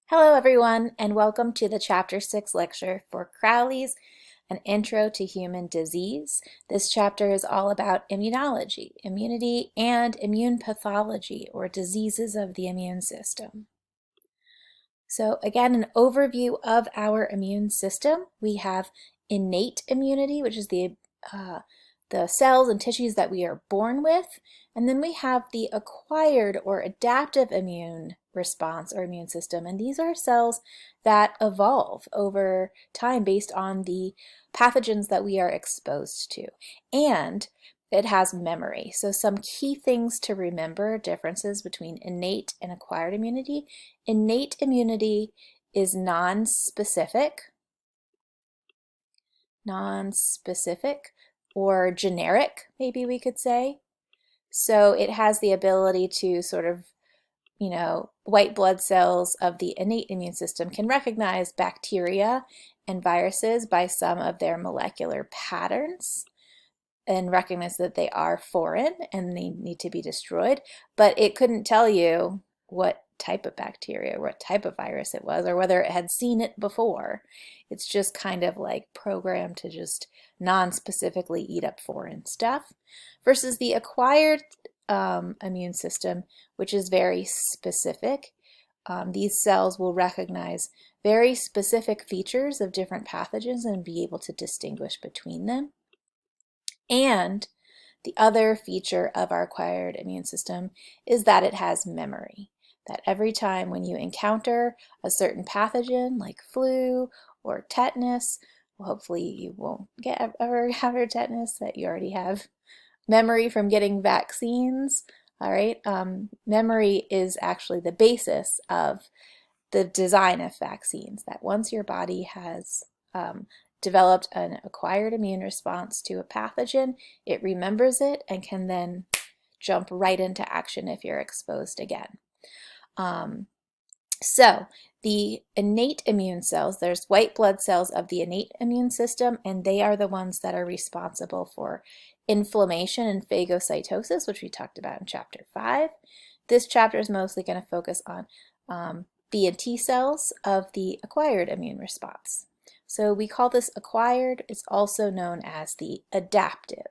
Hello, everyone, and welcome to the Chapter 6 lecture for Crowley's An Intro to Human Disease. This chapter is all about immunology, immunity, and immune pathology, or diseases of the immune system. So again, an overview of our immune system. We have innate immunity, which is the cells and tissues that we are born with. And then we have the acquired or adaptive immune response or immune system. And these are cells that evolve over time based on the pathogens that we are exposed to. And it has memory. So some key things to remember, differences between innate and acquired immunity. Innate immunity is non-specific or generic, maybe we could say. So it has the ability to sort of, white blood cells of the innate immune system can recognize bacteria and viruses by some of their molecular patterns and recognize that they are foreign and they need to be destroyed, but it couldn't tell you what type of bacteria, what type of virus it was, or whether it had seen it before. It's just kind of like programmed to just non-specifically eat up foreign stuff, versus the acquired immune system, which is very specific. These cells will recognize very specific features of different pathogens and be able to distinguish between them. And the other feature of our acquired immune system is that it has memory. That every time when you encounter a certain pathogen like flu or tetanus, well, hopefully you won't ever encounter tetanus, that you already have memory from getting vaccines. All right, memory is actually the basis of the design of vaccines, that once your body has developed an acquired immune response to a pathogen, it remembers it and can then jump right into action if you're exposed again. So the innate immune cells, there's white blood cells of the innate immune system, and they are the ones that are responsible for inflammation and phagocytosis, which we talked about in chapter 5. This chapter is mostly going to focus on B and T cells of the acquired immune response. So we call this acquired. It's also known as the adaptive.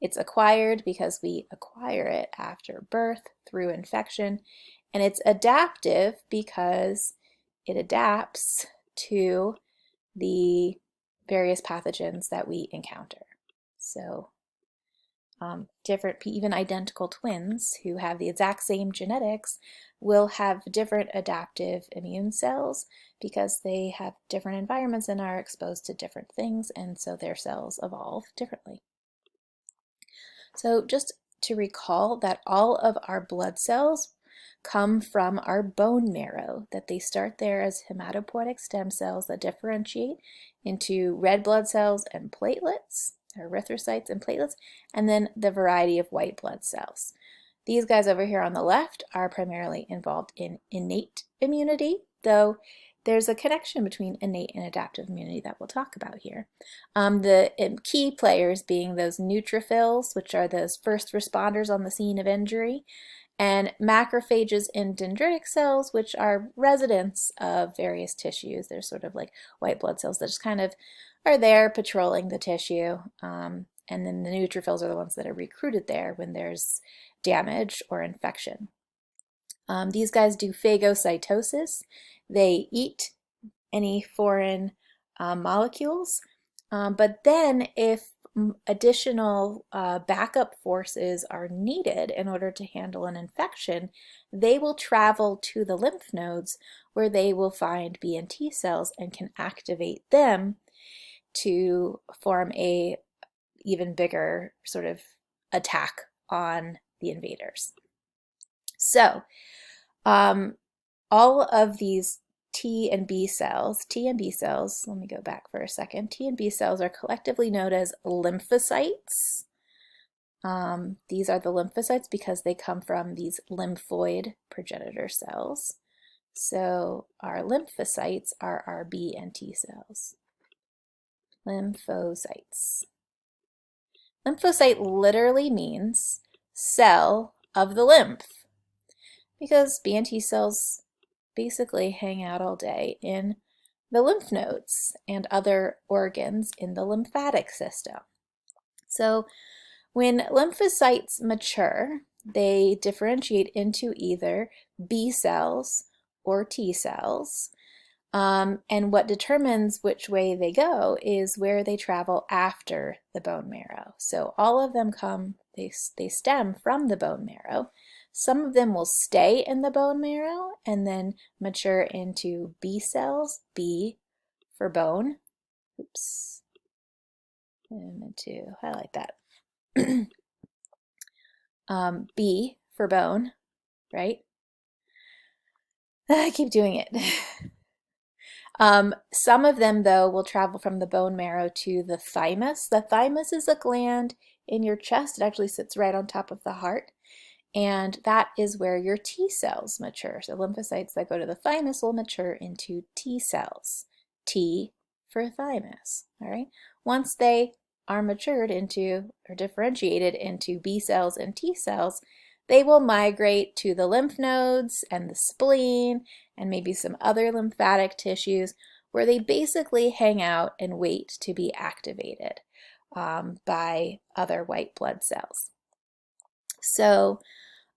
It's acquired because we acquire it after birth through infection, and it's adaptive because it adapts to the various pathogens that we encounter. So different, even identical twins who have the exact same genetics will have different adaptive immune cells because they have different environments and are exposed to different things, and so their cells evolve differently. So just to recall that all of our blood cells come from our bone marrow, that they start there as hematopoietic stem cells that differentiate into red blood cells and platelets, erythrocytes and platelets, and then the variety of white blood cells. These guys over here on the left are primarily involved in innate immunity, though there's a connection between innate and adaptive immunity that we'll talk about here. The key players being those neutrophils, which are those first responders on the scene of injury, and macrophages and dendritic cells, which are residents of various tissues. They're sort of like white blood cells that just kind of are there patrolling the tissue. And then the neutrophils are the ones that are recruited there when there's damage or infection. These guys do phagocytosis. They eat any foreign molecules, but then if additional backup forces are needed in order to handle an infection, they will travel to the lymph nodes where they will find B and T cells and can activate them to form a even bigger sort of attack on the invaders. So all of these T and B cells, let me go back for a second. T and B cells are collectively known as lymphocytes. These are the lymphocytes because they come from these lymphoid progenitor cells. So our lymphocytes are our B and T cells. Lymphocytes. Lymphocyte literally means cell of the lymph, because B and T cells basically hang out all day in the lymph nodes and other organs in the lymphatic system. So when lymphocytes mature, they differentiate into either B cells or T cells. And what determines which way they go is where they travel after the bone marrow. So all of them they stem from the bone marrow. Some of them will stay in the bone marrow and then mature into B cells, B for bone. Oops, I meant to highlight that. B for bone, right? I keep doing it. Some of them, though, will travel from the bone marrow to the thymus. The thymus is a gland in your chest. It actually sits right on top of the heart. And that is where your T cells mature. So lymphocytes that go to the thymus will mature into T cells. T for thymus, all right? Once they are matured into or differentiated into B cells and T cells, they will migrate to the lymph nodes and the spleen and maybe some other lymphatic tissues where they basically hang out and wait to be activated by other white blood cells. So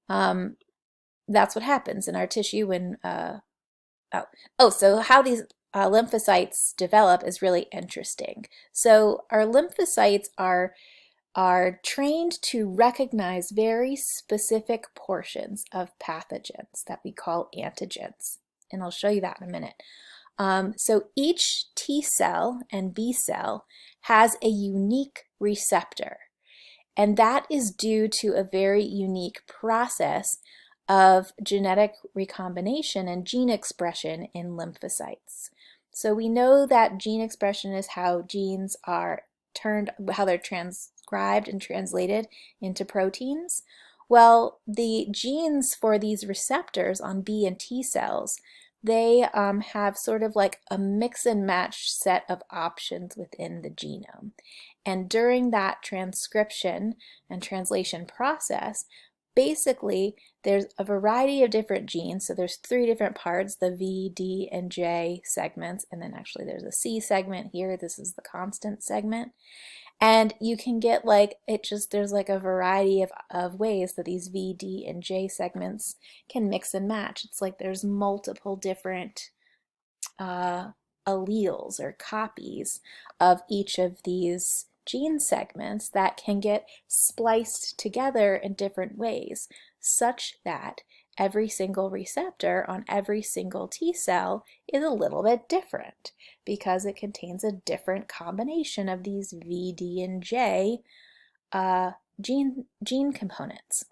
that's what happens in our tissue when, so how these lymphocytes develop is really interesting. So our lymphocytes are trained to recognize very specific portions of pathogens that we call antigens. And I'll show you that in a minute. So each T cell and B cell has a unique receptor. And that is due to a very unique process of genetic recombination and gene expression in lymphocytes. So we know that gene expression is how genes are how they're transcribed and translated into proteins. Well, the genes for these receptors on B and T cells, they have sort of like a mix and match set of options within the genome. And during that transcription and translation process, basically there's a variety of different genes. So there's 3 different parts, the V, D, and J segments, and then actually there's a C segment here. This is the constant segment. And you can get there's like a variety of ways that these V, D, and J segments can mix and match. It's like there's multiple different alleles or copies of each of these gene segments that can get spliced together in different ways, such that every single receptor on every single T cell is a little bit different because it contains a different combination of these V, D, and J gene components.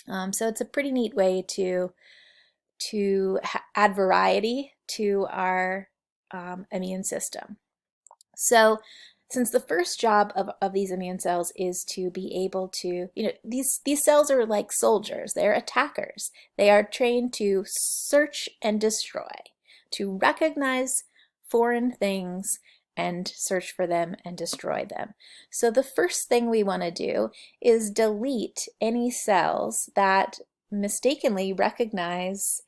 So it's a pretty neat way to add variety to our immune system. So since the first job of these immune cells is to be able to, these cells are like soldiers, they're attackers. They are trained to search and destroy, to recognize foreign things and search for them and destroy them. So the first thing we want to do is delete any cells that mistakenly recognize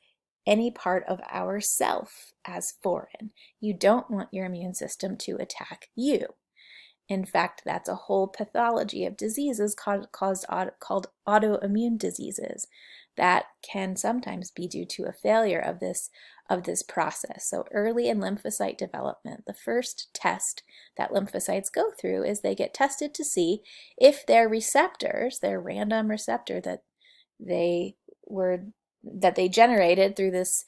any part of our self as foreign. You don't want your immune system to attack you. In fact, that's a whole pathology of diseases called autoimmune diseases that can sometimes be due to a failure of this process. So early in lymphocyte development, the first test that lymphocytes go through is they get tested to see if their receptors, their random receptor that they generated through this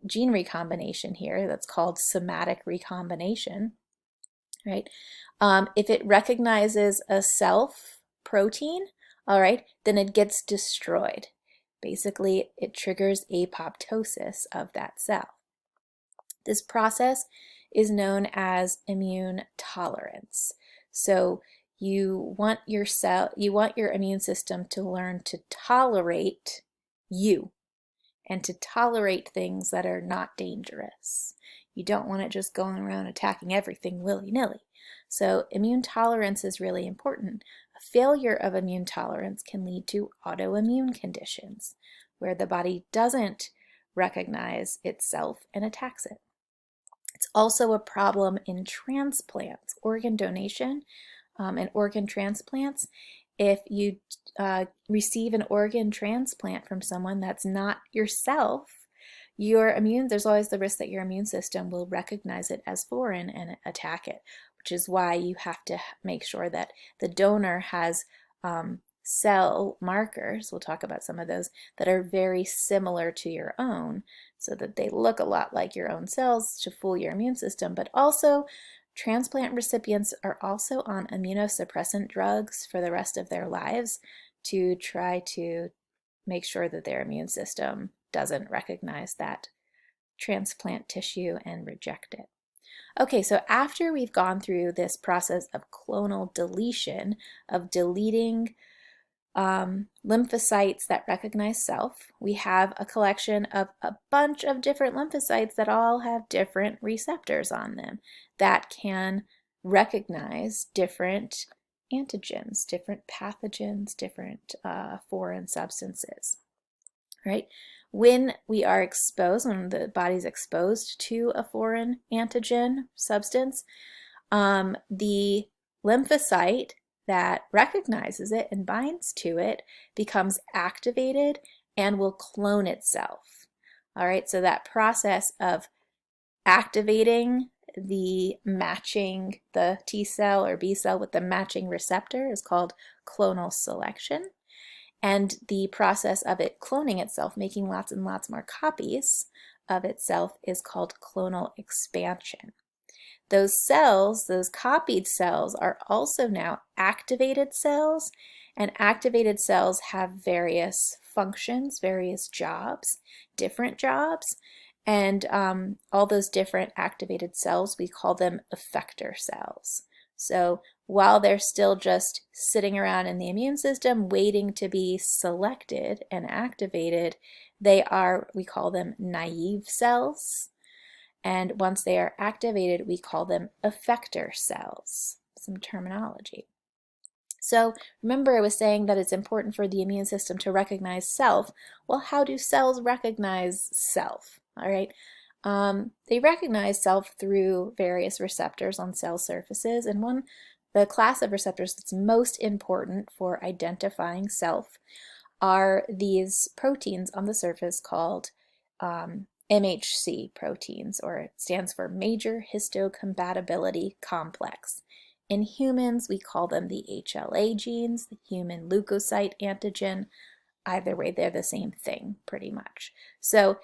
gene recombination here, that's called somatic recombination, right? If it recognizes a self protein, all right, then it gets destroyed. Basically, it triggers apoptosis of that cell. This process is known as immune tolerance. So you want your immune system to learn to tolerate you and to tolerate things that are not dangerous. You don't want it just going around attacking everything willy-nilly. So immune tolerance is really important. A failure of immune tolerance can lead to autoimmune conditions where the body doesn't recognize itself and attacks it. It's also a problem in transplants, organ donation, and organ transplants. If you receive an organ transplant from someone that's not yourself, there's always the risk that your immune system will recognize it as foreign and attack it, which is why you have to make sure that the donor has cell markers, we'll talk about some of those, that are very similar to your own, so that they look a lot like your own cells to fool your immune system. But also, transplant recipients are also on immunosuppressant drugs for the rest of their lives to try to make sure that their immune system doesn't recognize that transplant tissue and reject it. Okay, so after we've gone through this process of clonal deletion, of deleting lymphocytes that recognize self, we have a collection of a bunch of different lymphocytes that all have different receptors on them that can recognize different antigens, different pathogens, different foreign substances, right? When we are exposed, when the body's exposed to a foreign antigen substance, the lymphocyte that recognizes it and binds to it becomes activated and will clone itself. All right, so that process of activating the T cell or B cell with the matching receptor is called clonal selection. And the process of it cloning itself, making lots and lots more copies of itself, is called clonal expansion. Those cells, those copied cells, are also now activated cells, and activated cells have various functions, various jobs, different jobs, and all those different activated cells, we call them effector cells. So while they're still just sitting around in the immune system waiting to be selected and activated, we call them naive cells. And once they are activated, we call them effector cells. Some terminology. So remember, I was saying that it's important for the immune system to recognize self. Well, how do cells recognize self? All right. They recognize self through various receptors on cell surfaces, and the class of receptors that's most important for identifying self are these proteins on the surface called MHC proteins, or it stands for Major Histocompatibility Complex. In humans, we call them the HLA genes, the human leukocyte antigen. Either way, they're the same thing, pretty much. So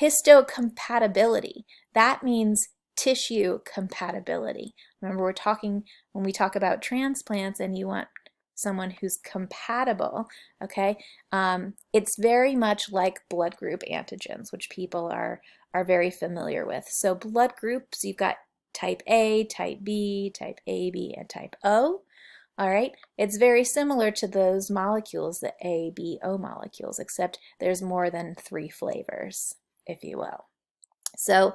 histocompatibility, that means tissue compatibility. Remember, when we talk about transplants and you want someone who's compatible, okay, it's very much like blood group antigens, which people are very familiar with. So blood groups, you've got type A, type B, type AB, and type O. All right, it's very similar to those molecules, the A, B, O molecules, except there's more than 3 flavors, if you will. So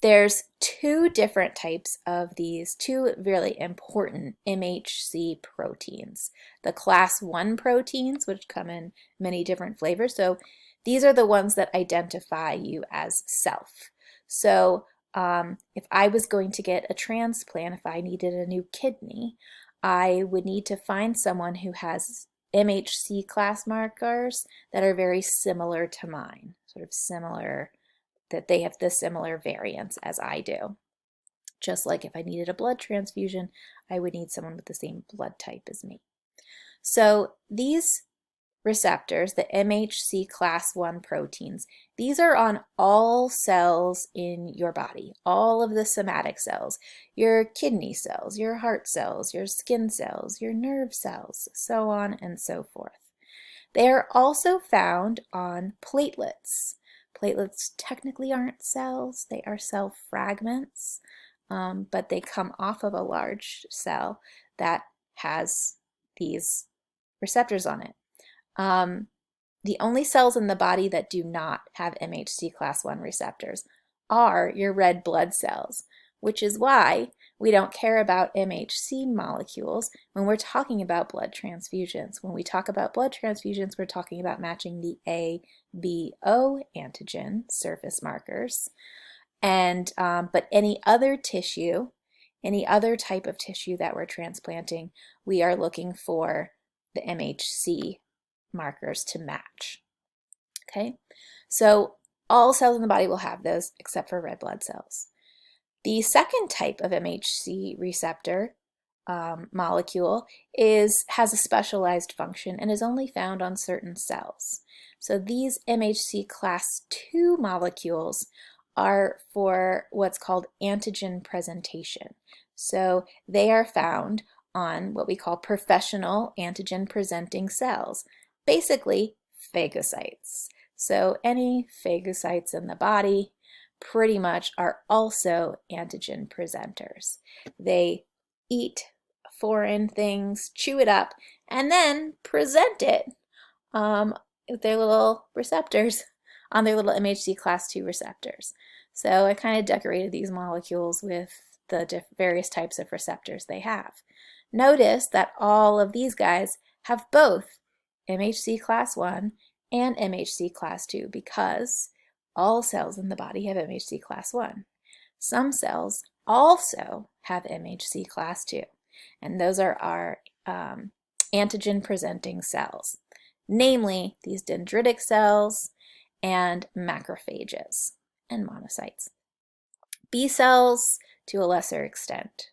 there's 2 different types of these 2 really important MHC proteins. The class 1 proteins, which come in many different flavors. So these are the ones that identify you as self. So if I was going to get a transplant, if I needed a new kidney, I would need to find someone who has MHC class markers that are very similar to mine, sort of similar, that they have the similar variants as I do. Just like if I needed a blood transfusion, I would need someone with the same blood type as me. So these receptors, the MHC class 1 proteins, these are on all cells in your body, all of the somatic cells, your kidney cells, your heart cells, your skin cells, your nerve cells, so on and so forth. They are also found on platelets. Platelets technically aren't cells, they are cell fragments, but they come off of a large cell that has these receptors on it. The only cells in the body that do not have MHC class 1 receptors are your red blood cells, which is why We don't care about MHC molecules when we're talking about blood transfusions. When we talk about blood transfusions, we're talking about matching the A, B, O antigen surface markers. And but any other tissue, any other type of tissue that we're transplanting, we are looking for the MHC markers to match. Okay, so all cells in the body will have those except for red blood cells. The second type of MHC receptor molecule has a specialized function and is only found on certain cells. So these MHC class II molecules are for what's called antigen presentation. So they are found on what we call professional antigen presenting cells, basically phagocytes. So any phagocytes in the body pretty much are also antigen presenters. They eat foreign things, chew it up, and then present it with their little receptors on their little MHC class II receptors. So I kind of decorated these molecules with the various types of receptors they have. Notice that all of these guys have both MHC class I and MHC class II because all cells in the body have MHC class I. Some cells also have MHC class II, and those are our antigen presenting cells, namely these dendritic cells and macrophages and monocytes. B cells to a lesser extent.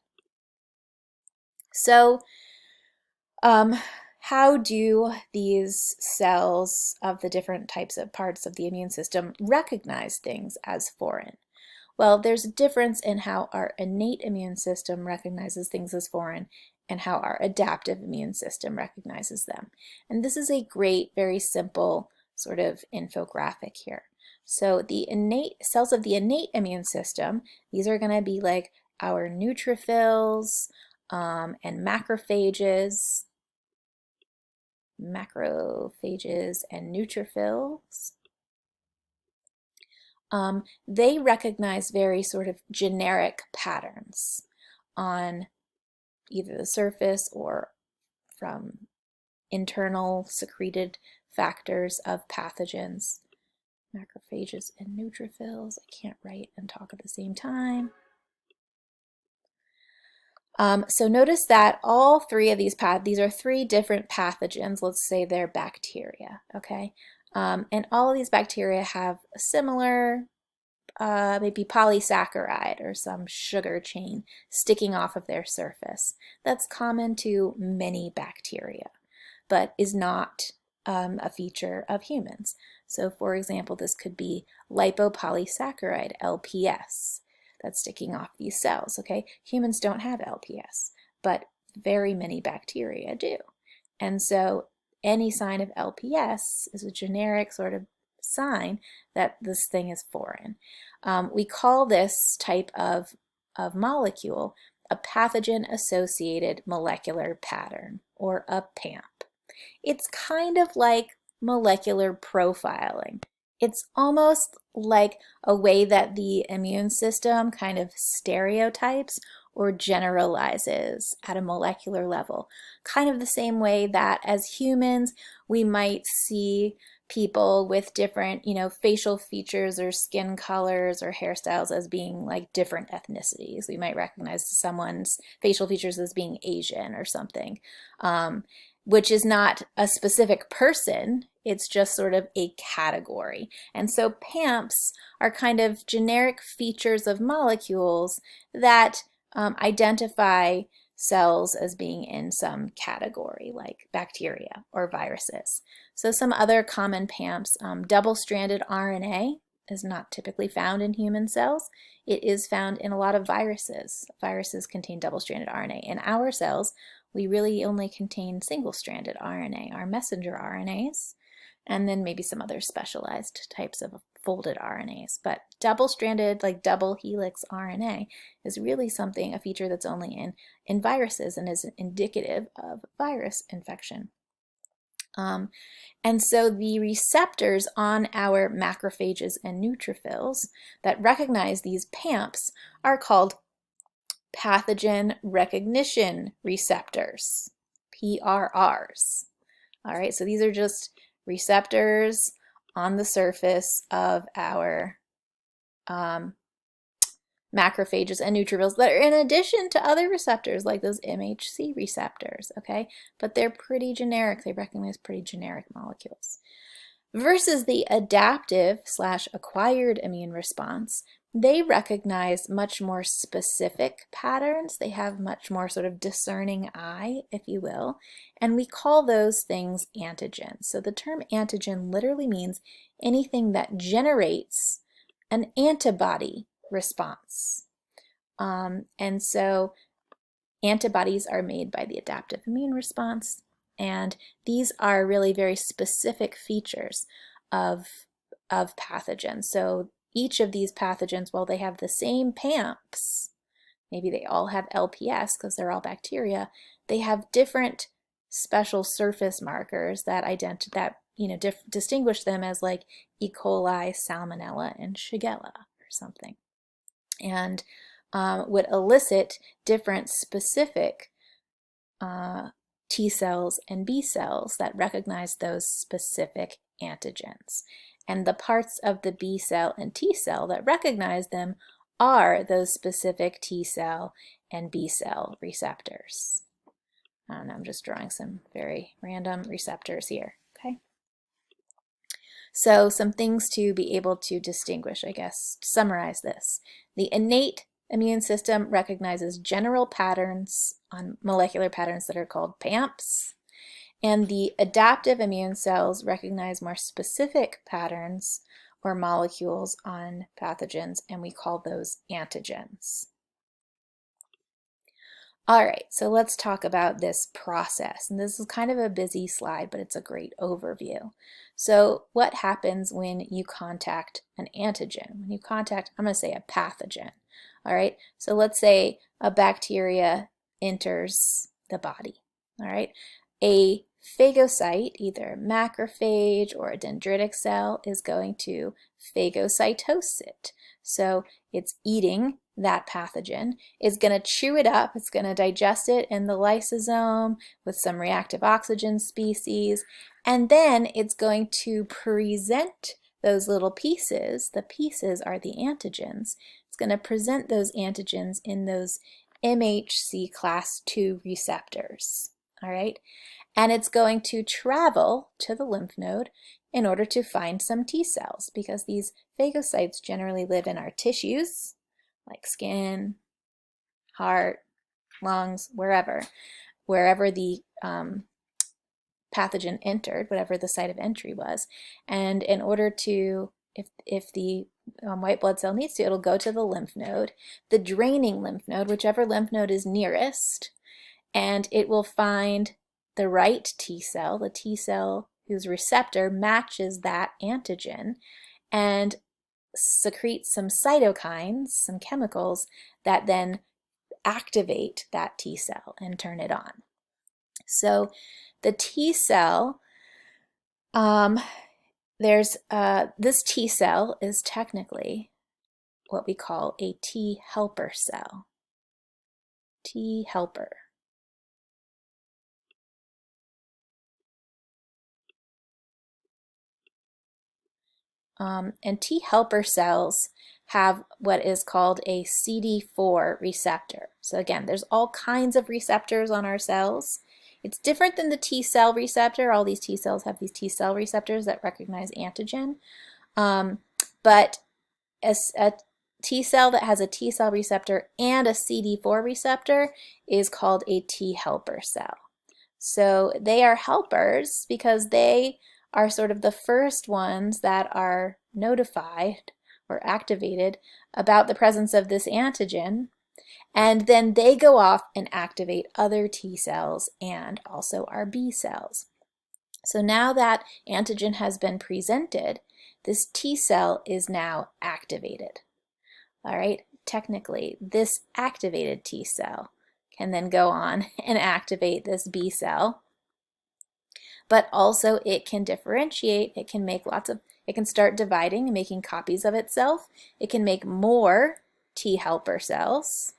So how do these cells of the different types of parts of the immune system recognize things as foreign? Well, there's a difference in how our innate immune system recognizes things as foreign and how our adaptive immune system recognizes them. And this is a great, very simple sort of infographic here. So the cells of the innate immune system, these are going to be like our neutrophils and macrophages and neutrophils. They recognize very sort of generic patterns on either the surface or from internal secreted factors of pathogens. Macrophages and neutrophils. I can't write and talk at the same time. So notice that all three of these are three different pathogens. Let's say they're bacteria, okay? And all of these bacteria have a similar maybe polysaccharide or some sugar chain sticking off of their surface. That's common to many bacteria, but is not a feature of humans. So for example, this could be lipopolysaccharide, LPS, that's sticking off these cells, okay? Humans don't have LPS, but very many bacteria do. And so any sign of LPS is a generic sort of sign that this thing is foreign. We call this type of molecule a pathogen-associated molecular pattern, or a PAMP. It's kind of like molecular profiling. It's almost like a way that the immune system kind of stereotypes or generalizes at a molecular level. Kind of the same way that as humans, we might see people with different, facial features or skin colors or hairstyles as being like different ethnicities. We might recognize someone's facial features as being Asian or something, which is not a specific person. It's just sort of a category. And so PAMPs are kind of generic features of molecules that identify cells as being in some category, like bacteria or viruses. So some other common PAMPs, double-stranded RNA is not typically found in human cells. It is found in a lot of viruses. Viruses contain double-stranded RNA. In our cells, we really only contain single-stranded RNA, our messenger RNAs, and then maybe some other specialized types of folded RNAs. But double-stranded, like double helix RNA, is really a feature that's only in viruses and is indicative of virus infection. And so the receptors on our macrophages and neutrophils that recognize these PAMPs are called pathogen recognition receptors, PRRs. All right, so these are just receptors on the surface of our macrophages and neutrophils that are in addition to other receptors like those MHC receptors, okay? But they're pretty generic. They recognize pretty generic molecules. Versus the adaptive/acquired immune response, they recognize much more specific patterns. They have much more sort of discerning eye, if you will, and we call those things antigens. So the term antigen literally means anything that generates an antibody response. And so antibodies are made by the adaptive immune response, and these are really very specific features of pathogens. So each of these pathogens, while they have the same PAMPs, maybe they all have LPS because they're all bacteria, they have different special surface markers that distinguish them as like E. coli, Salmonella, and Shigella or something, and would elicit different specific T cells and B cells that recognize those specific antigens. And the parts of the B cell and T cell that recognize them are those specific T cell and B cell receptors. I don't know, I'm just drawing some very random receptors here, okay? So some things to be able to distinguish, I guess, to summarize this. The innate immune system recognizes general patterns on molecular patterns that are called PAMPs, and the adaptive immune cells recognize more specific patterns or molecules on pathogens, and we call those antigens. All right, so let's talk about this process. And this is kind of a busy slide, but it's a great overview. So what happens when you contact an antigen? When you contact, I'm going to say a pathogen. All right, so let's say a bacteria enters the body. All right, a phagocyte, either a macrophage or a dendritic cell, is going to phagocytose it. So it's eating that pathogen, is going to chew it up, it's going to digest it in the lysosome with some reactive oxygen species, and then it's going to present those little pieces. The pieces are the antigens. It's going to present those antigens in those MHC class II receptors, all right? And it's going to travel to the lymph node in order to find some T cells, because these phagocytes generally live in our tissues, like skin, heart, lungs, wherever the pathogen entered, whatever the site of entry was. And in order to, if the white blood cell needs to, it'll go to the lymph node, the draining lymph node, whichever lymph node is nearest, and it will find the right T cell, the T cell whose receptor matches that antigen, and secrete some cytokines, some chemicals that then activate that T cell and turn it on. So the T cell, this T cell is technically what we call a T helper cell. T helper. And T helper cells have what is called a CD4 receptor. So again, there's all kinds of receptors on our cells. It's different than the T cell receptor. All these T cells have these T cell receptors that recognize antigen. But a T cell that has a T cell receptor and a CD4 receptor is called a T helper cell. So they are helpers because they are sort of the first ones that are notified or activated about the presence of this antigen, and then they go off and activate other T cells and also our B cells. So now that antigen has been presented, this T cell is now activated. All right, technically, this activated T cell can then go on and activate this B cell, but also it can differentiate. It can make it can start dividing and making copies of itself. It can make more T helper cells,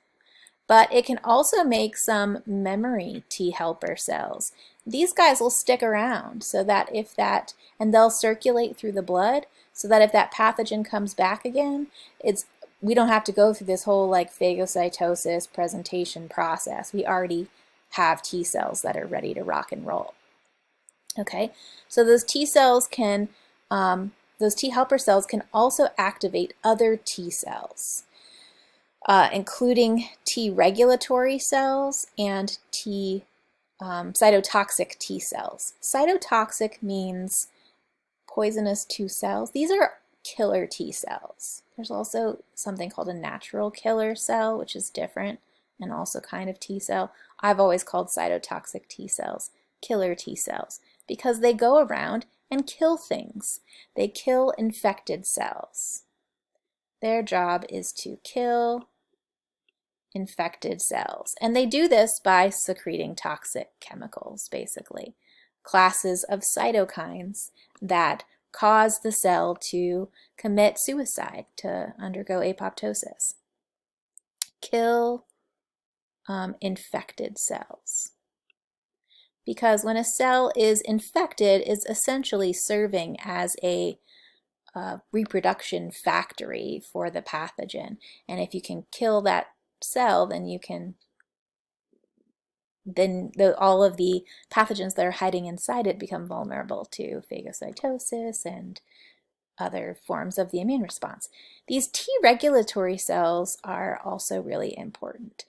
But it can also make some memory T helper cells. These guys will stick around so that if that, and they'll circulate through the blood so that if that pathogen comes back again, we don't have to go through this whole like phagocytosis presentation process. We already have T cells that are ready to rock and roll. Okay, so those T cells can, those T helper cells can also activate other T cells, including T regulatory cells and cytotoxic T cells. Cytotoxic means poisonous to cells. These are killer T cells. There's also something called a natural killer cell, which is different and also kind of T cell. I've always called cytotoxic T cells killer T cells because they go around and kill things. They kill infected cells. Their job is to kill infected cells. And they do this by secreting toxic chemicals, basically. Classes of cytokines that cause the cell to commit suicide, to undergo apoptosis. Kill infected cells. Because when a cell is infected, it's essentially serving as a reproduction factory for the pathogen. And if you can kill that cell, then you can, all of the pathogens that are hiding inside it become vulnerable to phagocytosis and other forms of the immune response. These T regulatory cells are also really important.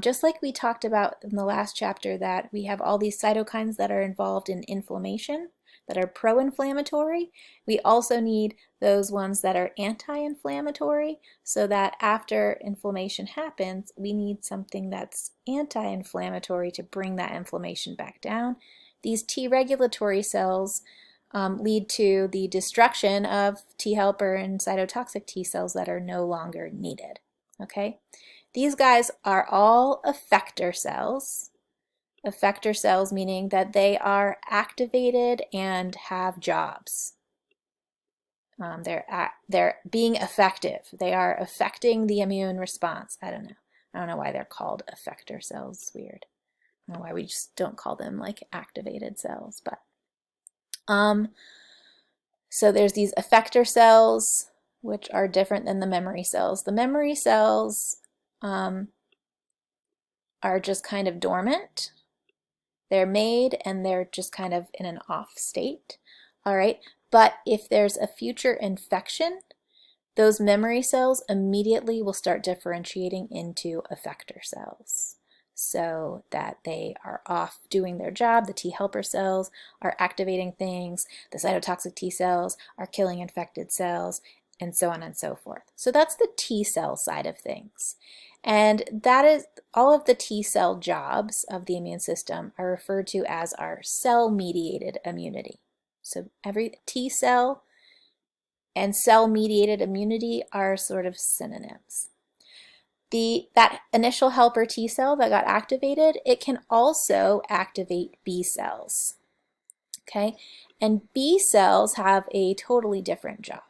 Just like we talked about in the last chapter that we have all these cytokines that are involved in inflammation, that are pro-inflammatory, we also need those ones that are anti-inflammatory so that after inflammation happens, we need something that's anti-inflammatory to bring that inflammation back down. These T regulatory cells lead to the destruction of T helper and cytotoxic T cells that are no longer needed. Okay? These guys are all effector cells. Effector cells meaning that they are activated and have jobs. They're being effective. They are affecting the immune response. I don't know. I don't know why they're called effector cells. It's weird. I don't know why we just don't call them like activated cells, but so there's these effector cells, which are different than the memory cells. The memory cells are just kind of dormant. They're made and they're just kind of in an off state. All right, but if there's a future infection, those memory cells immediately will start differentiating into effector cells, so that they are off doing their job. The T helper cells are activating things, the cytotoxic T cells are killing infected cells, and so on and so forth. So that's the T cell side of things. And that is all of the T cell jobs of the immune system are referred to as our cell-mediated immunity. So every T cell and cell-mediated immunity are sort of synonyms. That initial helper T cell that got activated, it can also activate B cells. Okay, and B cells have a totally different job.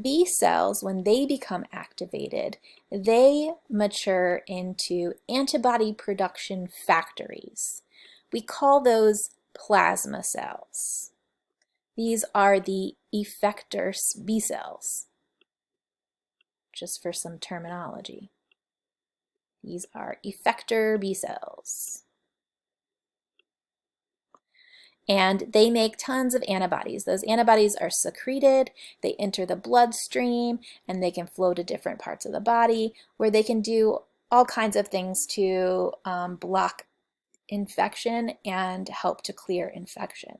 B cells, when they become activated, they mature into antibody production factories. We call those plasma cells. These are the effector B cells, just for some terminology. These are effector B cells. And they make tons of antibodies. Those antibodies are secreted, they enter the bloodstream, and they can flow to different parts of the body where they can do all kinds of things to block infection and help to clear infection.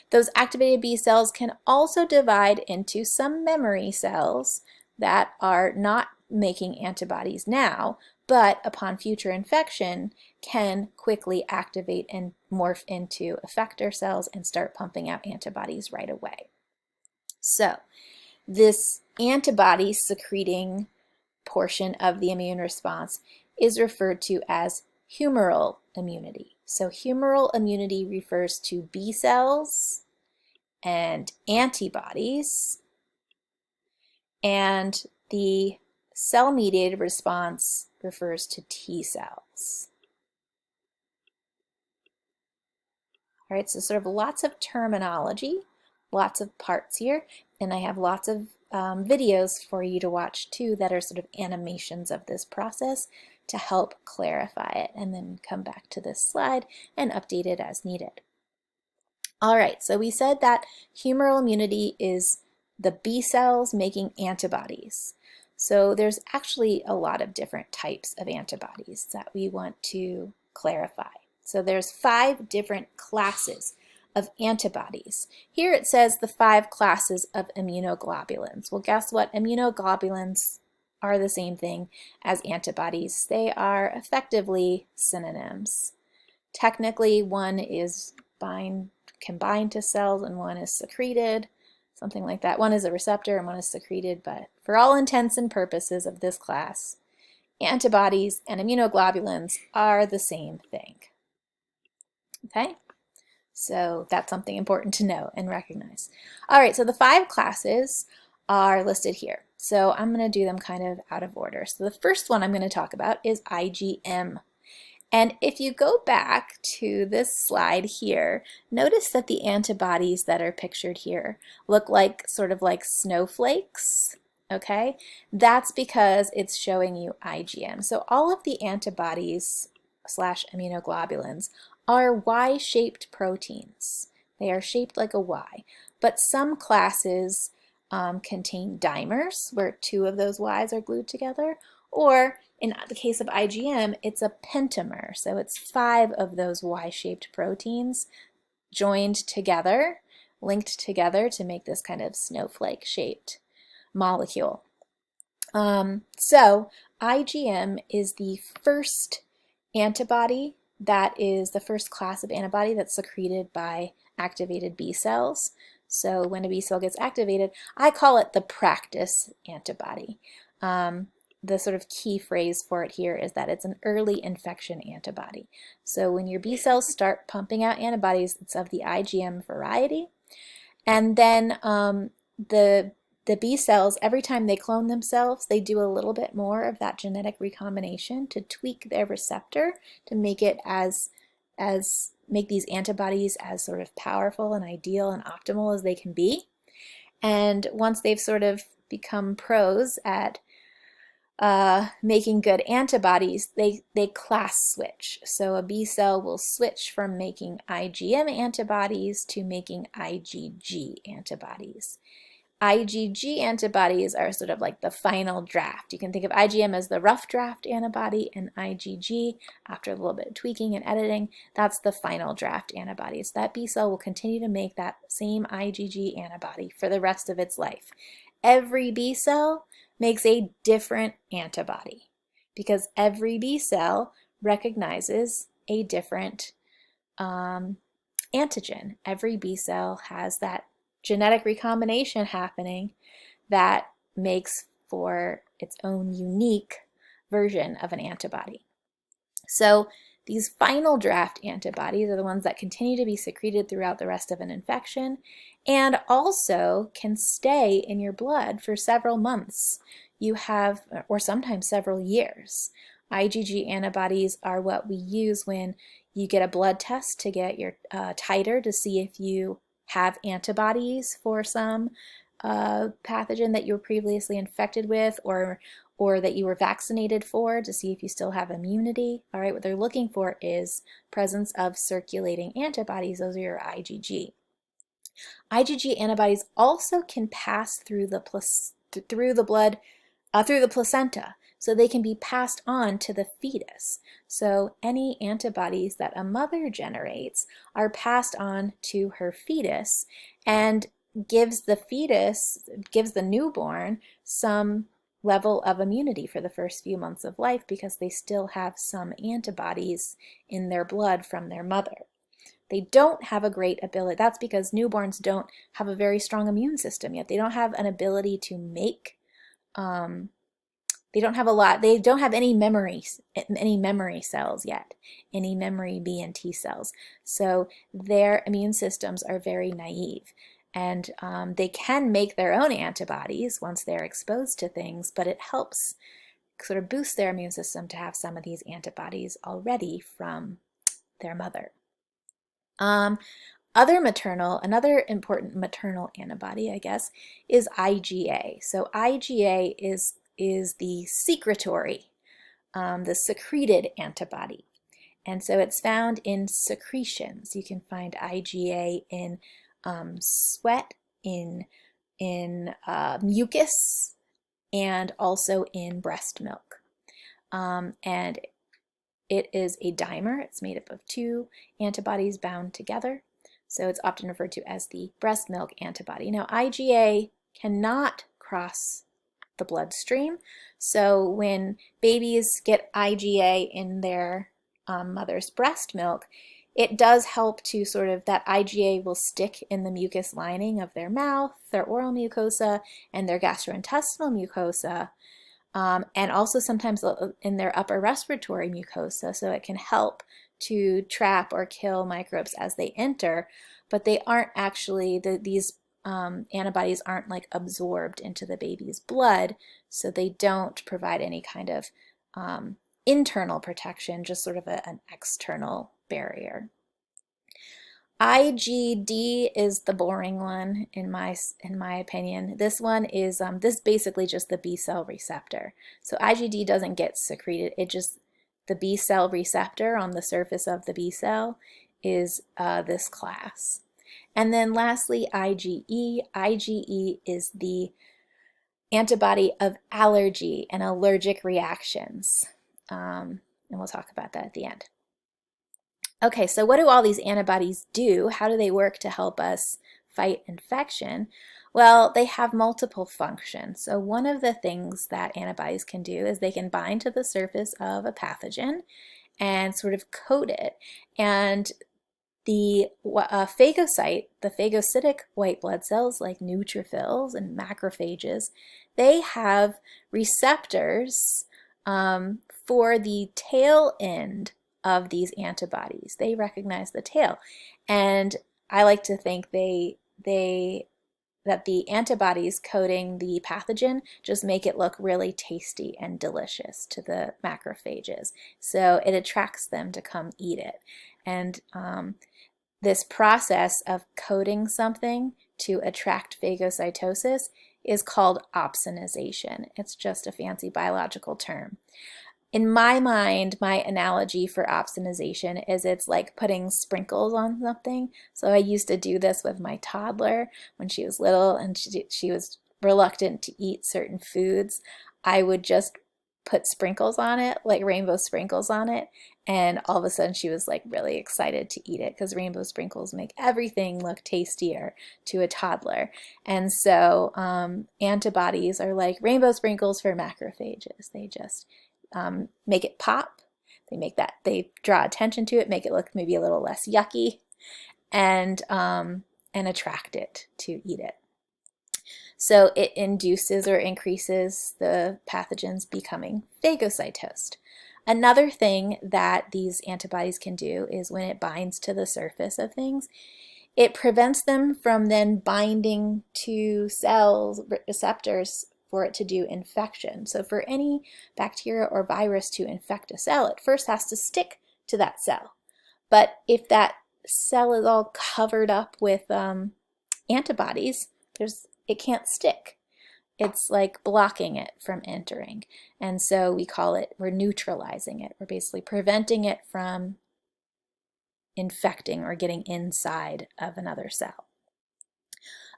Those activated B cells can also divide into some memory cells that are not making antibodies now, but upon future infection can quickly activate and morph into effector cells and start pumping out antibodies right away. So this antibody secreting portion of the immune response is referred to as humoral immunity. So humoral immunity refers to B cells and antibodies, and the cell-mediated response refers to T cells. All right, so sort of lots of terminology, lots of parts here, and I have lots of videos for you to watch too that are sort of animations of this process to help clarify it, and then come back to this slide and update it as needed. All right, so we said that humoral immunity is the B cells making antibodies. So there's actually a lot of different types of antibodies that we want to clarify. So there's 5 different classes of antibodies. Here it says the 5 classes of immunoglobulins. Well, guess what? Immunoglobulins are the same thing as antibodies. They are effectively synonyms. Technically, one is can bind to cells and one is secreted, something like that. One is a receptor and one is secreted, but for all intents and purposes of this class, antibodies and immunoglobulins are the same thing. Okay, so that's something important to know and recognize. All right, so the 5 classes are listed here. So I'm going to do them kind of out of order. So the first one I'm going to talk about is IgM. And if you go back to this slide here, notice that the antibodies that are pictured here look like sort of like snowflakes, okay? That's because it's showing you IgM. So all of the antibodies / immunoglobulins are Y-shaped proteins. They are shaped like a Y, but some classes contain dimers, where 2 of those Ys are glued together, or in the case of IgM, it's a pentamer, so it's 5 of those Y-shaped proteins joined together, linked together to make this kind of snowflake-shaped molecule. So IgM is the first antibody, that is the first class of antibody that's secreted by activated B cells. So when a B cell gets activated, I call it the practice antibody. The sort of key phrase for it here is that it's an early infection antibody. So when your B cells start pumping out antibodies, it's of the IgM variety. And then the B cells, every time they clone themselves, they do a little bit more of that genetic recombination to tweak their receptor to make it make these antibodies as sort of powerful and ideal and optimal as they can be. And once they've sort of become pros at making good antibodies, they class switch. So a B cell will switch from making IgM antibodies to making IgG antibodies. IgG antibodies are sort of like the final draft. You can think of IgM as the rough draft antibody, and IgG, after a little bit of tweaking and editing, that's the final draft antibody. So that B cell will continue to make that same IgG antibody for the rest of its life. Every B cell makes a different antibody because every B cell recognizes a different antigen. Every B cell has that genetic recombination happening that makes for its own unique version of an antibody. So these final draft antibodies are the ones that continue to be secreted throughout the rest of an infection and also can stay in your blood for several months. You have, or sometimes several years. IgG antibodies are what we use when you get a blood test to get your titer to see if you have antibodies for some pathogen that you were previously infected with or that you were vaccinated for to see if you still have immunity. All right, what they're looking for is presence of circulating antibodies. Those are your IgG. IgG antibodies also can pass through the placenta, so they can be passed on to the fetus. So any antibodies that a mother generates are passed on to her fetus and gives the newborn some level of immunity for the first few months of life because they still have some antibodies in their blood from their mother. They don't have a great ability. That's because newborns don't have a very strong immune system yet. They don't have an ability to make they don't have any memory cells yet, any memory B and T cells. So their immune systems are very naive. And they can make their own antibodies once they're exposed to things, but it helps sort of boost their immune system to have some of these antibodies already from their mother. Another important maternal antibody, I guess, is IgA. So IgA is the secretory, the secreted antibody. And so it's found in secretions. You can find IgA in sweat, in mucus, and also in breast milk. And it is a dimer. It's made up of two antibodies bound together. So it's often referred to as the breast milk antibody. Now, IgA cannot cross the bloodstream. So when babies get IgA in their mother's breast milk, it does help to sort of, that IgA will stick in the mucus lining of their mouth, their oral mucosa, and their gastrointestinal mucosa, and also sometimes in their upper respiratory mucosa, so it can help to trap or kill microbes as they enter, but they aren't actually, these antibodies aren't like absorbed into the baby's blood, so they don't provide any kind of internal protection, just sort of an external barrier. IgD is the boring one in my opinion. This one is this is basically just the B cell receptor. So IgD doesn't get secreted. It just, the B cell receptor on the surface of the B cell is this class. And then lastly, IgE. IgE is the antibody of allergy and allergic reactions. And we'll talk about that at the end. Okay, so what do all these antibodies do? How do they work to help us fight infection? Well, they have multiple functions. So one of the things that antibodies can do is they can bind to the surface of a pathogen and sort of coat it. And the phagocyte, the phagocytic white blood cells like neutrophils and macrophages, they have receptors for the tail end of these antibodies. They recognize the tail. And I like to think that the antibodies coating the pathogen just make it look really tasty and delicious to the macrophages. So it attracts them to come eat it. And this process of coating something to attract phagocytosis is called opsonization. It's just a fancy biological term. In my mind, my analogy for opsonization is it's like putting sprinkles on something. So I used to do this with my toddler when she was little and she was reluctant to eat certain foods. I would just put sprinkles on it, like rainbow sprinkles on it, and all of a sudden she was like really excited to eat it because rainbow sprinkles make everything look tastier to a toddler. And so antibodies are like rainbow sprinkles for macrophages. They just make it pop. They draw attention to it, make it look maybe a little less yucky, and attract it to eat it. So it induces or increases the pathogens becoming phagocytosed. Another thing that these antibodies can do is when it binds to the surface of things, it prevents them from then binding to cells, receptors, for it to do infection. So for any bacteria or virus to infect a cell, it first has to stick to that cell. But if that cell is all covered up with antibodies, it can't stick. It's like blocking it from entering. And so we're neutralizing it. We're basically preventing it from infecting or getting inside of another cell.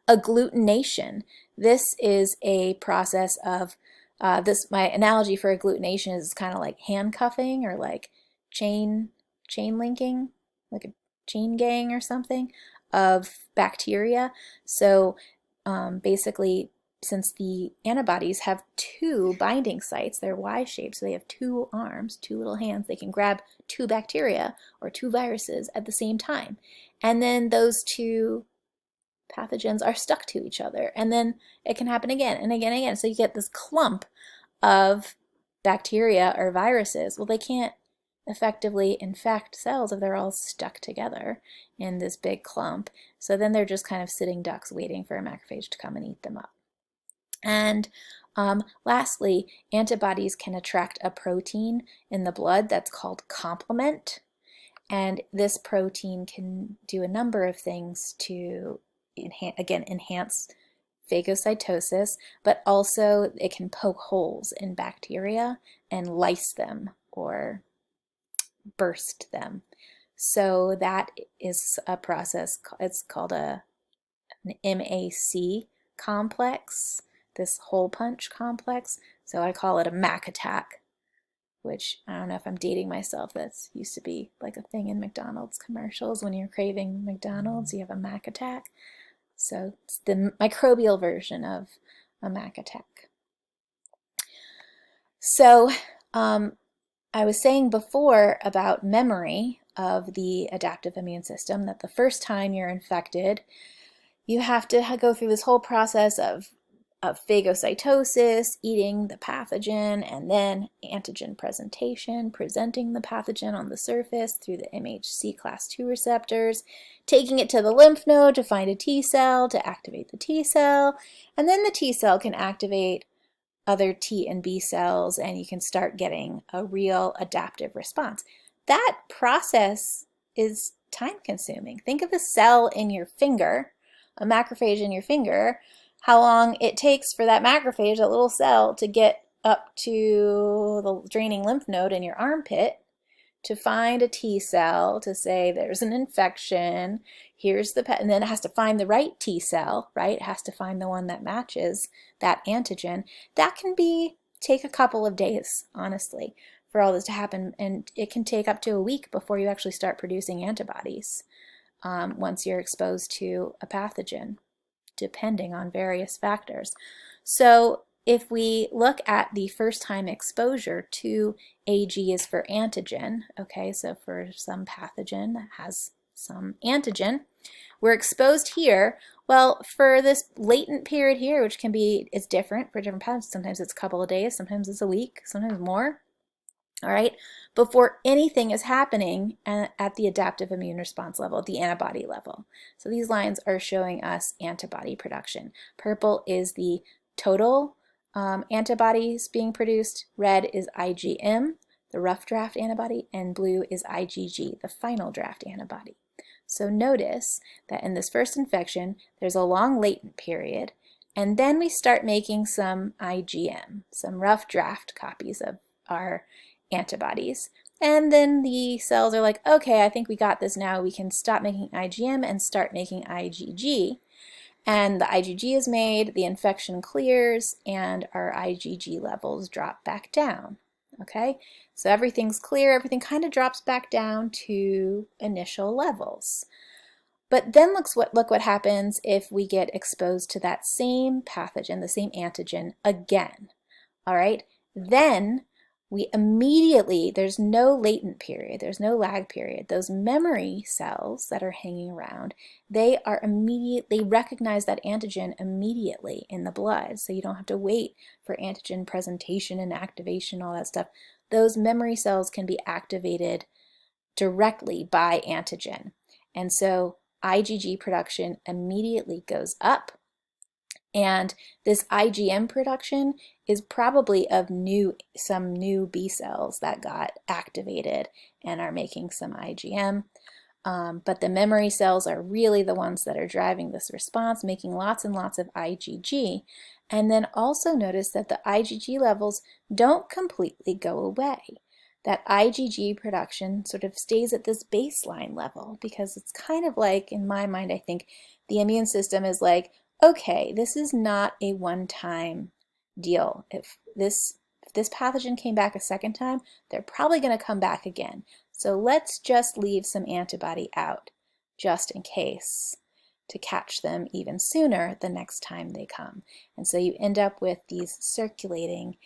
Agglutination. This is a process of, my analogy for agglutination is kind of like handcuffing or like chain linking, like a chain gang or something of bacteria. So basically, since the antibodies have two binding sites, they're Y-shaped, so they have two arms, two little hands, they can grab two bacteria or two viruses at the same time. And then those two pathogens are stuck to each other, and then it can happen again and again and again. So you get this clump of bacteria or viruses. Well, they can't effectively infect cells if they're all stuck together in this big clump. So then they're just kind of sitting ducks waiting for a macrophage to come and eat them up. And lastly, antibodies can attract a protein in the blood that's called complement. And this protein can do a number of things to, enhance phagocytosis, but also it can poke holes in bacteria and lyse them or burst them. So that is a process, it's called an MAC complex, this hole punch complex. So I call it a Mac attack, which I don't know if I'm dating myself. That used to be like a thing in McDonald's commercials. When you're craving McDonald's, you have a Mac attack. So it's the microbial version of a Mac attack. So I was saying before about memory of the adaptive immune system, that the first time you're infected, you have to go through this whole process of phagocytosis, eating the pathogen, and then antigen presentation, presenting the pathogen on the surface through the MHC class II receptors, taking it to the lymph node to find a T cell to activate the T cell, and then the T cell can activate other T and B cells, and you can start getting a real adaptive response. That process is time consuming. Think of a cell in your finger, a macrophage in your finger, how long it takes for that macrophage, that little cell, to get up to the draining lymph node in your armpit to find a T cell to say there's an infection, here's the and then it has to find the right T cell, right? It has to find the one that matches that antigen. That can take a couple of days, honestly, for all this to happen, and it can take up to a week before you actually start producing antibodies once you're exposed to a pathogen, depending on various factors. So if we look at the first time exposure to AG is for antigen, okay, so for some pathogen that has some antigen, we're exposed here. Well, for this latent period here, which it's different for different pathogens. Sometimes it's a couple of days, sometimes it's a week, sometimes more. All right, before anything is happening at the adaptive immune response level, at the antibody level. So these lines are showing us antibody production. Purple is the total antibodies being produced, red is IgM, the rough draft antibody, and blue is IgG, the final draft antibody. So notice that in this first infection, there's a long latent period, and then we start making some IgM, some rough draft copies of our antibodies. And then the cells are like, okay, I think we got this now. We can stop making IgM and start making IgG. And the IgG is made, the infection clears, and our IgG levels drop back down. Okay, so everything's clear, everything kind of drops back down to initial levels. But then look what happens if we get exposed to that same pathogen, the same antigen again. All right, then we immediately, there's no latent period, there's no lag period. Those memory cells that are hanging around, they recognize that antigen immediately in the blood. So you don't have to wait for antigen presentation and activation, all that stuff. Those memory cells can be activated directly by antigen. And so IgG production immediately goes up. And this IgM production is probably of some new B cells that got activated and are making some IgM. But the memory cells are really the ones that are driving this response, making lots and lots of IgG. And then also notice that the IgG levels don't completely go away. That IgG production sort of stays at this baseline level, because it's kind of like, in my mind, I think the immune system is like, okay, this is not a one-time deal. If this pathogen came back a second time, they're probably going to come back again. So let's just leave some antibody out, just in case, to catch them even sooner the next time they come. And so you end up with these circulating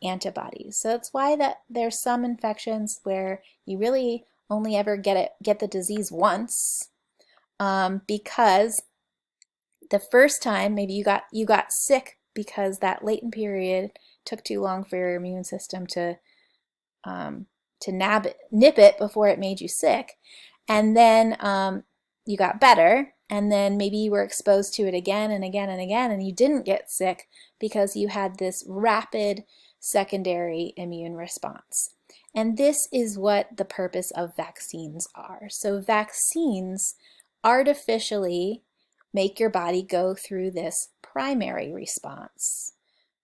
antibodies. So that's why that there's some infections where you really only ever get the disease once, because the first time maybe you got sick because that latent period took too long for your immune system to nip it before it made you sick, and then you got better, and then maybe you were exposed to it again and again and again, and you didn't get sick because you had this rapid secondary immune response. And this is what the purpose of vaccines are. So vaccines artificially make your body go through this primary response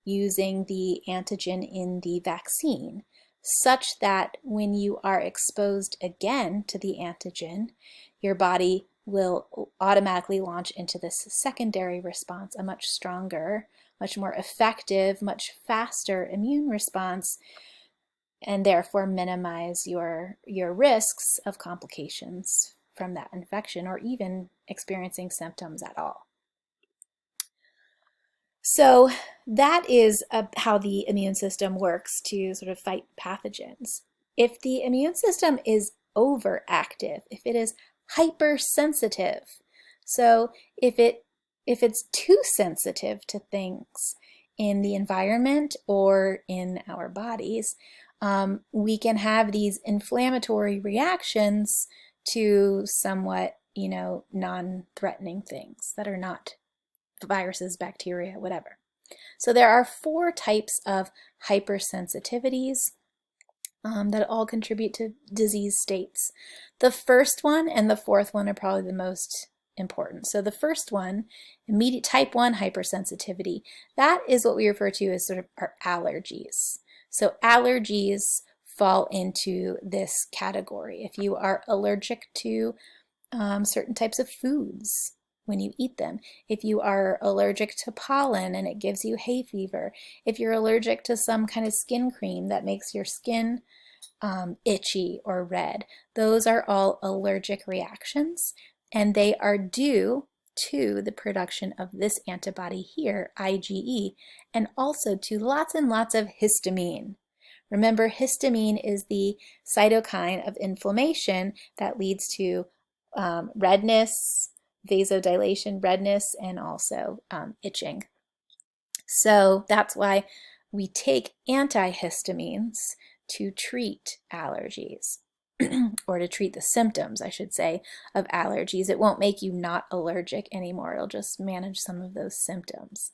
using the antigen in the vaccine, such that when you are exposed again to the antigen, your body will automatically launch into this secondary response, a much stronger, much more effective, much faster immune response, and therefore minimize your risks of complications from that infection or even experiencing symptoms at all. So that is how the immune system works to sort of fight pathogens. If the immune system is overactive, if it is hypersensitive, so if it's too sensitive to things in the environment or in our bodies, we can have these inflammatory reactions to somewhat, non-threatening things that are not viruses, bacteria, whatever. So there are 4 types of hypersensitivities that all contribute to disease states. The first one and the 4th one are probably the most important. So the first one, immediate type 1 hypersensitivity, that is what we refer to as sort of our allergies. So allergies fall into this category. If you are allergic to certain types of foods, when you eat them, if you are allergic to pollen and it gives you hay fever, if you're allergic to some kind of skin cream that makes your skin itchy or red, those are all allergic reactions, and they are due to the production of this antibody here, IgE, and also to lots and lots of histamine. Remember, histamine is the cytokine of inflammation that leads to redness, vasodilation, redness, and also itching. So that's why we take antihistamines to treat allergies, or to treat the symptoms, I should say, of allergies. It won't make you not allergic anymore. It'll just manage some of those symptoms.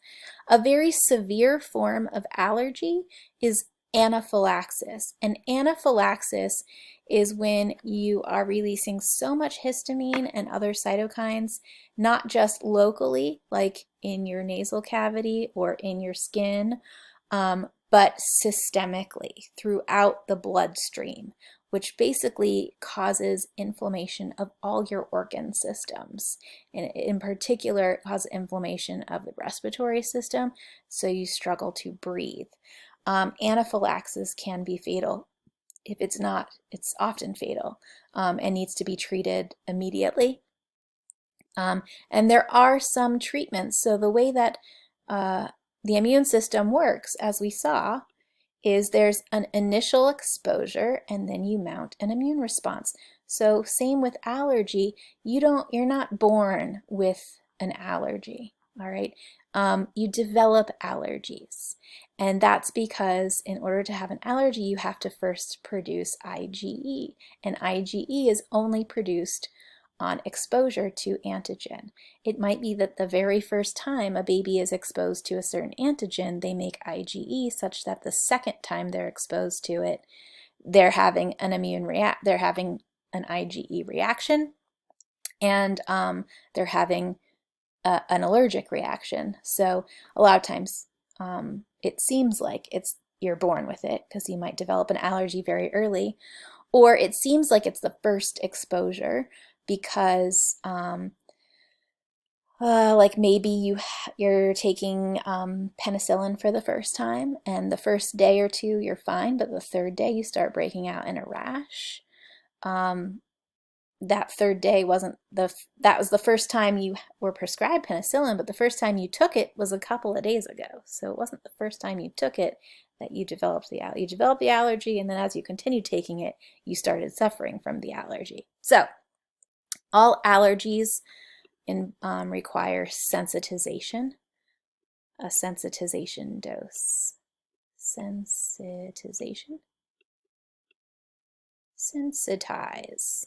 A very severe form of allergy is anaphylaxis. And anaphylaxis is when you are releasing so much histamine and other cytokines, not just locally, like in your nasal cavity or in your skin, but systemically throughout the bloodstream, which basically causes inflammation of all your organ systems. And in particular, it causes inflammation of the respiratory system, so you struggle to breathe. Anaphylaxis can be fatal. If it's not, it's often fatal and needs to be treated immediately. And there are some treatments. So the way that the immune system works, as we saw, is there's an initial exposure and then you mount an immune response. So same with allergy, you're not born with an allergy, all right? You develop allergies. And that's because in order to have an allergy, you have to first produce IgE. And IgE is only produced on exposure to antigen. It might be that the very first time a baby is exposed to a certain antigen, they make IgE such that the second time they're exposed to it, they're having an they're having an IgE reaction, and they're having an allergic reaction. So a lot of times it seems like you're born with it because you might develop an allergy very early, or it seems like it's the first exposure because like maybe you're taking penicillin for the first time, and the first day or two you're fine, but the third day you start breaking out in a rash. That third day that was the first time you were prescribed penicillin, but the first time you took it was a couple of days ago. So it wasn't the first time you took it that you developed the allergy. You developed the allergy, and then as you continued taking it, you started suffering from the allergy. So all allergies require sensitization, a sensitization dose. Sensitization. Sensitize.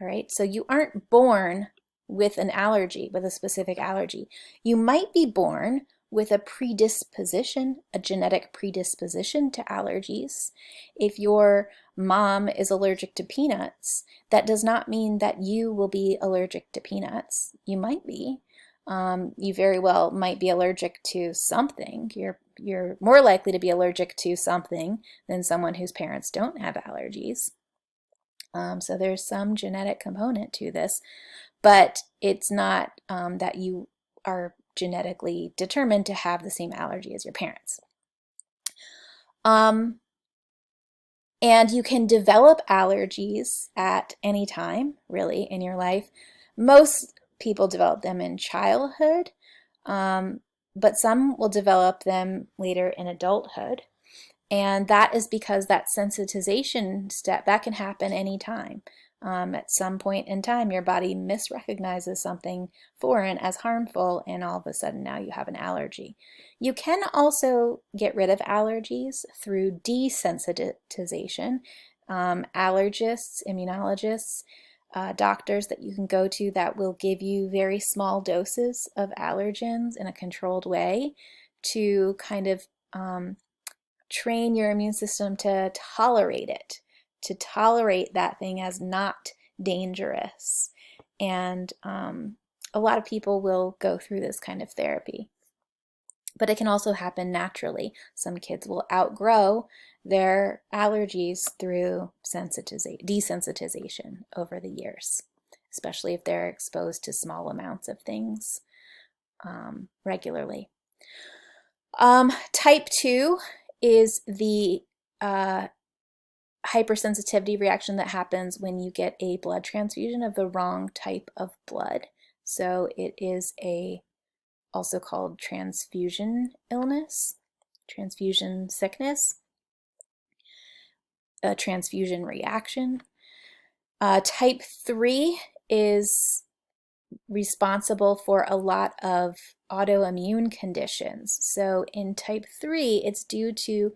All right, so you aren't born with an allergy, with a specific allergy. You might be born with a predisposition, a genetic predisposition to allergies. If your mom is allergic to peanuts, that does not mean that you will be allergic to peanuts. You might be. You very well might be allergic to something. You're more likely to be allergic to something than someone whose parents don't have allergies. So there's some genetic component to this, but it's not that you are genetically determined to have the same allergy as your parents. And you can develop allergies at any time, really, in your life. Most people develop them in childhood, but some will develop them later in adulthood. And that is because that sensitization step, that can happen anytime. At some point in time, your body misrecognizes something foreign as harmful, and all of a sudden now you have an allergy. You can also get rid of allergies through desensitization. Allergists, immunologists, doctors that you can go to that will give you very small doses of allergens in a controlled way to kind of train your immune system to tolerate it, to tolerate that thing as not dangerous. And a lot of people will go through this kind of therapy. But it can also happen naturally. Some kids will outgrow their allergies through desensitization over the years, especially if they're exposed to small amounts of things regularly. Type 2 is the hypersensitivity reaction that happens when you get a blood transfusion of the wrong type of blood. So it is also called transfusion illness, transfusion sickness, a transfusion reaction. Type 3 is responsible for a lot of autoimmune conditions. So in type 3, it's due to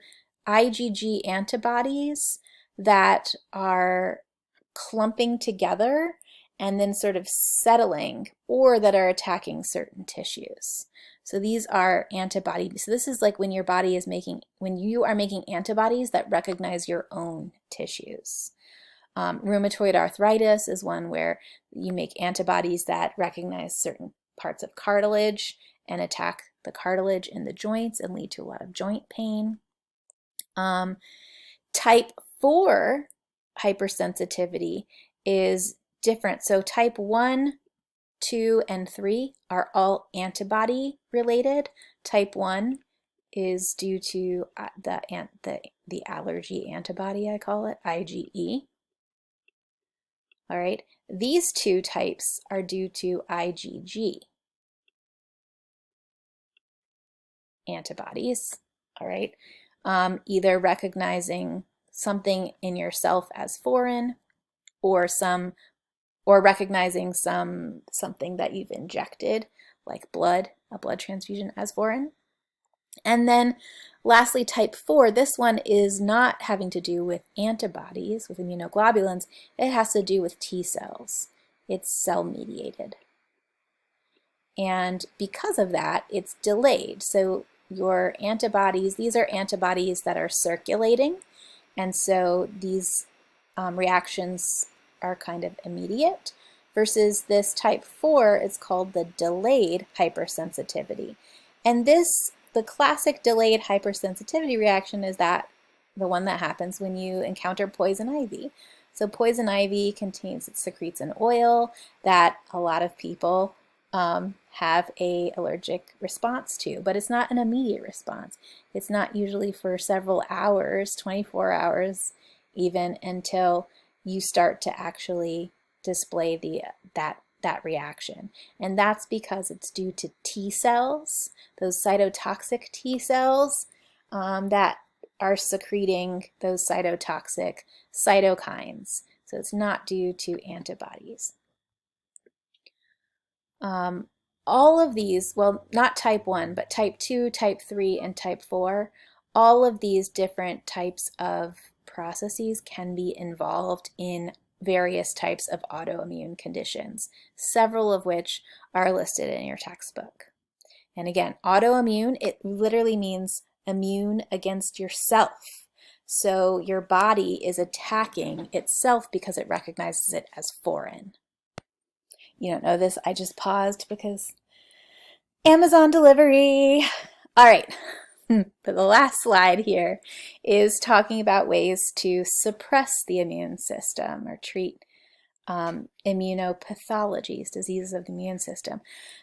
IgG antibodies that are clumping together and then sort of settling, or that are attacking certain tissues. So these are antibodies. So this is like when your body is when you are making antibodies that recognize your own tissues. Rheumatoid arthritis is one where you make antibodies that recognize certain parts of cartilage and attack the cartilage in the joints and lead to a lot of joint pain. Type 4 hypersensitivity is different. So type 1, 2, and 3 are all antibody related. Type 1 is due to the allergy antibody, I call it, IgE. All right, these two types are due to IgG antibodies, all right, either recognizing something in yourself as foreign, or recognizing something that you've injected, like blood, a blood transfusion, as foreign. And then lastly, type 4, this one is not having to do with antibodies, with immunoglobulins. It has to do with T cells. It's cell-mediated. And because of that, it's delayed. So your antibodies, these are antibodies that are circulating, and so these reactions are kind of immediate, versus this type 4, it's called the delayed hypersensitivity. And the classic delayed hypersensitivity reaction is the one that happens when you encounter poison ivy. So poison ivy it secretes an oil that a lot of people have an allergic response to, but it's not an immediate response. It's not usually for several hours, 24 hours even, until you start to actually display that reaction. And that's because it's due to T cells, those cytotoxic T cells that are secreting those cytotoxic cytokines. So it's not due to antibodies. All of these, well, not type 1, but type 2, type 3, and type 4, all of these different types of processes can be involved in various types of autoimmune conditions, several of which are listed in your textbook. And again, autoimmune, it literally means immune against yourself. So your body is attacking itself because it recognizes it as foreign. You don't know this, I just paused because Amazon delivery. All right, but the last slide here is talking about ways to suppress the immune system or treat immunopathologies, diseases of the immune system.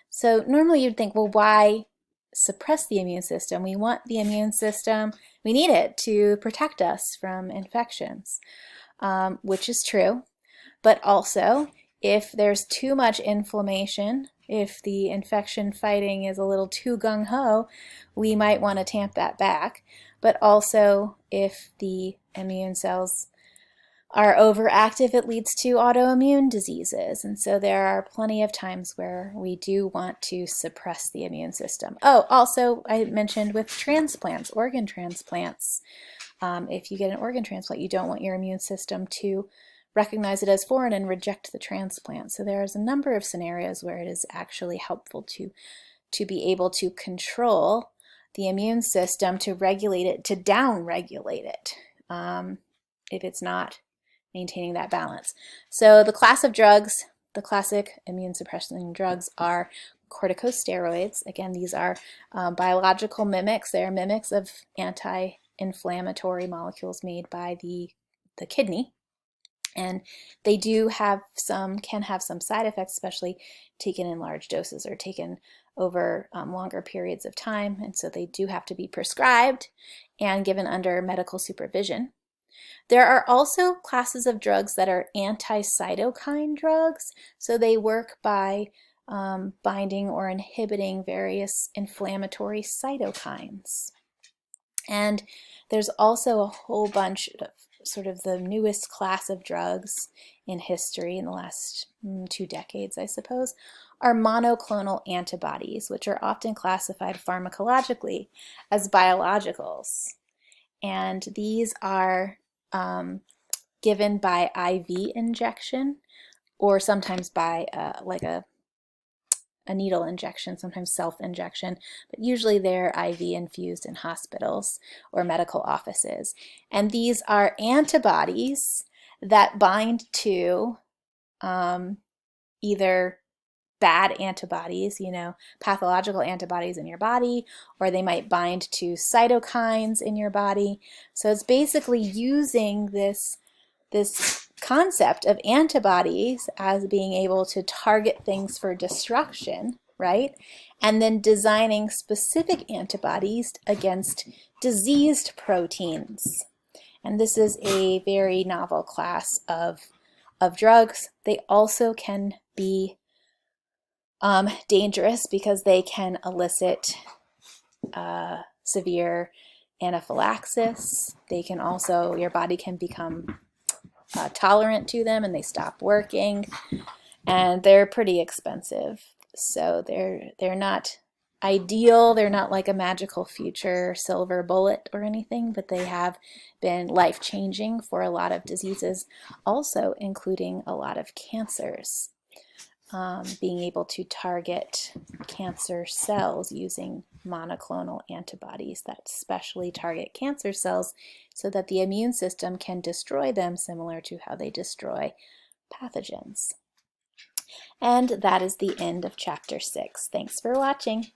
So normally you'd think, well, why suppress the immune system? We want the immune system, we need it to protect us from infections, which is true. But also, if there's too much inflammation, if the infection fighting is a little too gung-ho, we might want to tamp that back. But also, if the immune cells are overactive, it leads to autoimmune diseases. And so there are plenty of times where we do want to suppress the immune system. Oh, also, I mentioned with transplants, organ transplants. If you get an organ transplant, you don't want your immune system to recognize it as foreign and reject the transplant. So there's a number of scenarios where it is actually helpful to be able to control the immune system, to regulate it, to down-regulate it, if it's not maintaining that balance. So the class of drugs, the classic immune suppressing drugs are corticosteroids. Again, these are biological mimics. They are mimics of anti-inflammatory molecules made by the kidney. And they do have can have some side effects, especially taken in large doses or taken over longer periods of time. And so they do have to be prescribed and given under medical supervision. There are also classes of drugs that are anti-cytokine drugs. So they work by binding or inhibiting various inflammatory cytokines. And there's also a whole bunch of sort of the newest class of drugs in history in the last 2 decades, I suppose, are monoclonal antibodies, which are often classified pharmacologically as biologicals. And these are given by IV injection or sometimes by like a needle injection, sometimes self-injection, but usually they're IV infused in hospitals or medical offices. And these are antibodies that bind to either bad antibodies, pathological antibodies in your body, or they might bind to cytokines in your body. So it's basically using this concept of antibodies as being able to target things for destruction, right? And then designing specific antibodies against diseased proteins. And this is a very novel class of drugs. They also can be dangerous because they can elicit severe anaphylaxis. They can also, your body can become tolerant to them and they stop working, and they're pretty expensive. So they're not ideal. They're not like a magical future silver bullet or anything, but they have been life-changing for a lot of diseases, also including a lot of cancers. Being able to target cancer cells using monoclonal antibodies that specially target cancer cells so that the immune system can destroy them, similar to how they destroy pathogens. And that is the end of chapter 6. Thanks for watching.